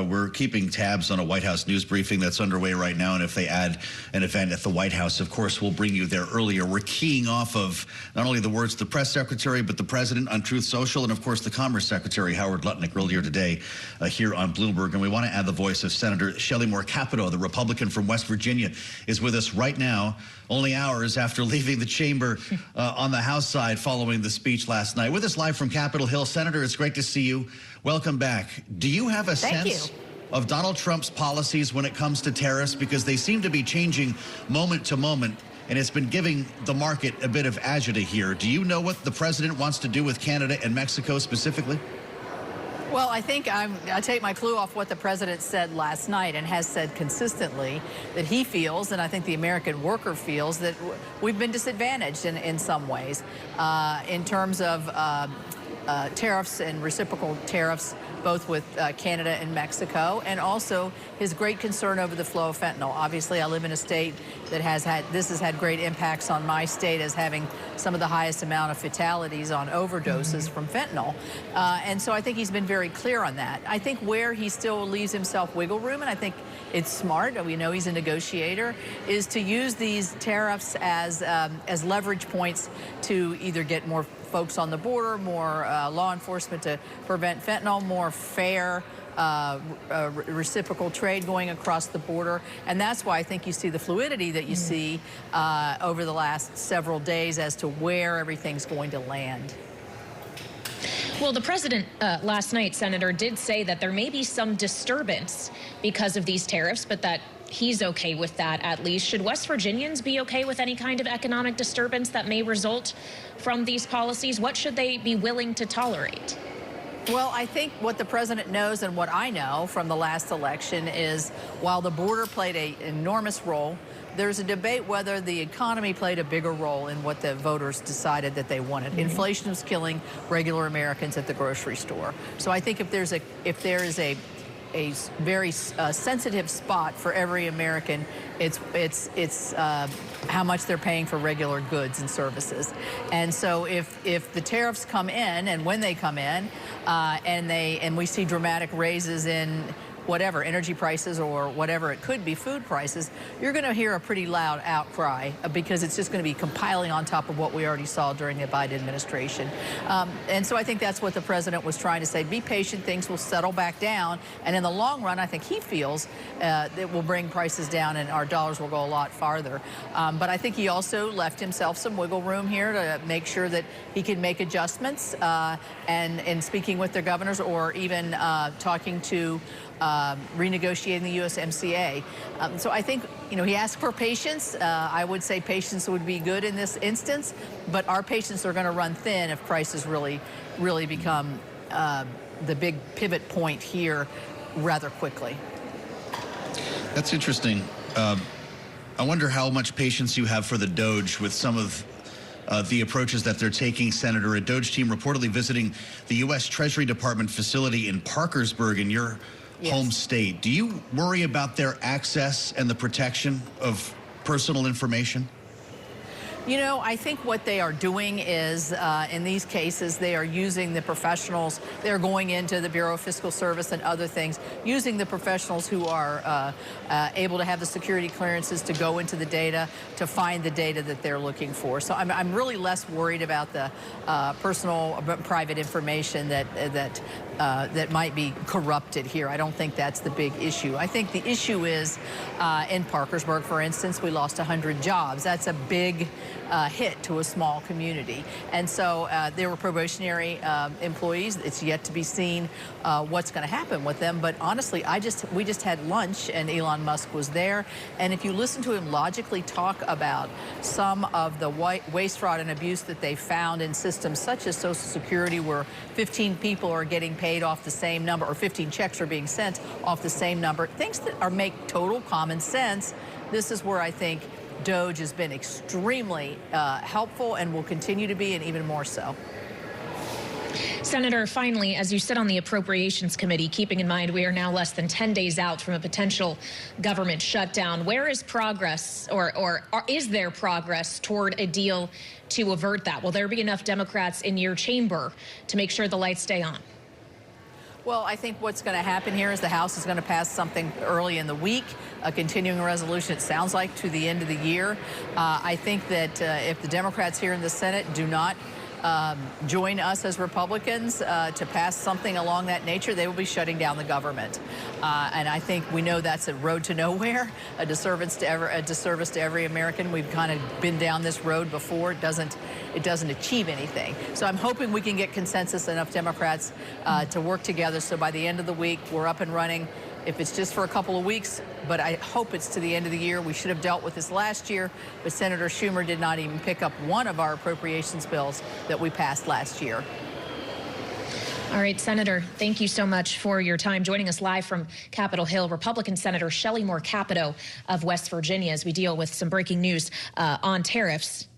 we're keeping tabs on a White House news briefing that's underway right now, and if they add an event at the White House, of course, we'll bring you there earlier. We're keying off of not only the words of the press secretary, but the president on Truth Social, and of course the Commerce Secretary, Howard Lutnick, earlier today here on Bloomberg. And we want to add the voice of Senator Shelley Capito, the Republican from West Virginia, is with us right now, only hours after leaving the chamber on the House side following the speech last night. With us live from Capitol Hill. Senator, it's great to see you. Welcome back. Do you have a sense of Donald Trump's policies when it comes to tariffs? Because they seem to be changing moment to moment, and it's been giving the market a bit of agita here. Do you know what the president wants to do with Canada and Mexico specifically? Well, I think I take my clue off what the president said last night and has said consistently that he feels, and I think the American worker feels, that we've been disadvantaged in some ways in terms of tariffs and reciprocal tariffs, both with Canada and Mexico, and also his great concern over the flow of fentanyl. Obviously, I live in a state that has had great impacts on my state as having some of the highest amount of fatalities on overdoses from fentanyl. And so I think he's been very clear on that. I think where he still leaves himself wiggle room, and I think it's smart, we know he's a negotiator, is to use these tariffs as leverage points to either get more folks on the border, more law enforcement to prevent fentanyl, more fair reciprocal trade going across the border. And that's why I think you see the fluidity that you see over the last several days as to where everything's going to land. Well, the president last night, Senator, did say that there may be some disturbance because of these tariffs, but that he's okay with that at least. Should West Virginians be okay with any kind of economic disturbance that may result from these policies? What should they be willing to tolerate? Well, I think what the president knows and what I know from the last election is while the border played an enormous role, there's a debate whether the economy played a bigger role in what the voters decided that they wanted. Inflation was killing regular Americans at the grocery store. So I think if there is a very sensitive spot for every American, it's how much they're paying for regular goods and services. And so if the tariffs come in, and when they come in, and we see dramatic raises in whatever, energy prices or whatever it could be, food prices, you're going to hear a pretty loud outcry because it's just going to be compiling on top of what we already saw during the Biden administration. And so I think that's what the president was trying to say. Be patient, things will settle back down. And in the long run, I think he feels that will bring prices down and our dollars will go a lot farther. But I think he also left himself some wiggle room here to make sure that he can make adjustments and speaking with their governors or even talking to renegotiating the USMCA. So I think, he asked for patience. I would say patience would be good in this instance, but our patience are going to run thin if prices really become the big pivot point here rather quickly. That's interesting. I wonder how much patience you have for the DOJ with some of the approaches that they're taking, Senator. A DOJ team reportedly visiting the U.S. Treasury Department facility in Parkersburg in your home state. Do you worry about their access and the protection of personal information? I think what they are doing is, in these cases, they are using the professionals. They're going into the Bureau of Fiscal Service and other things, using the professionals who are able to have the security clearances to go into the data, to find the data that they're looking for. So I'm really less worried about the personal, private information that might be corrupted here. I don't think that's the big issue. I think the issue is, in Parkersburg, for instance, we lost 100 jobs. That's a big hit to a small community. And so there were probationary employees. It's yet to be seen what's going to happen with them. But honestly, we just had lunch and Elon Musk was there. And if you listen to him logically talk about some of the waste, fraud, and abuse that they found in systems such as Social Security, where 15 people are getting paid off the same number, or 15 checks are being sent off the same number, things that make total common sense, this is where I think DOJ has been extremely helpful and will continue to be, and even more so. Senator, finally, as you sit on the Appropriations Committee, keeping in mind we are now less than 10 days out from a potential government shutdown, where is progress, or is there progress toward a deal to avert that? Will there be enough Democrats in your chamber to make sure the lights stay on? Well, I think what's going to happen here is the House is going to pass something early in the week, a continuing resolution, it sounds like, to the end of the year. I think that if the Democrats here in the Senate do not join us as Republicans to pass something along that nature, they will be shutting down the government. And I think we know that's a road to nowhere, a disservice to every American. We've kind of been down this road before. It doesn't achieve anything. So I'm hoping we can get consensus, enough Democrats to work together so by the end of the week we're up and running. If it's just for a couple of weeks, but I hope it's to the end of the year. We should have dealt with this last year, but Senator Schumer did not even pick up one of our appropriations bills that we passed last year. All right, Senator, thank you so much for your time. Joining us live from Capitol Hill, Republican Senator Shelley Capito of West Virginia, as we deal with some breaking news on tariffs.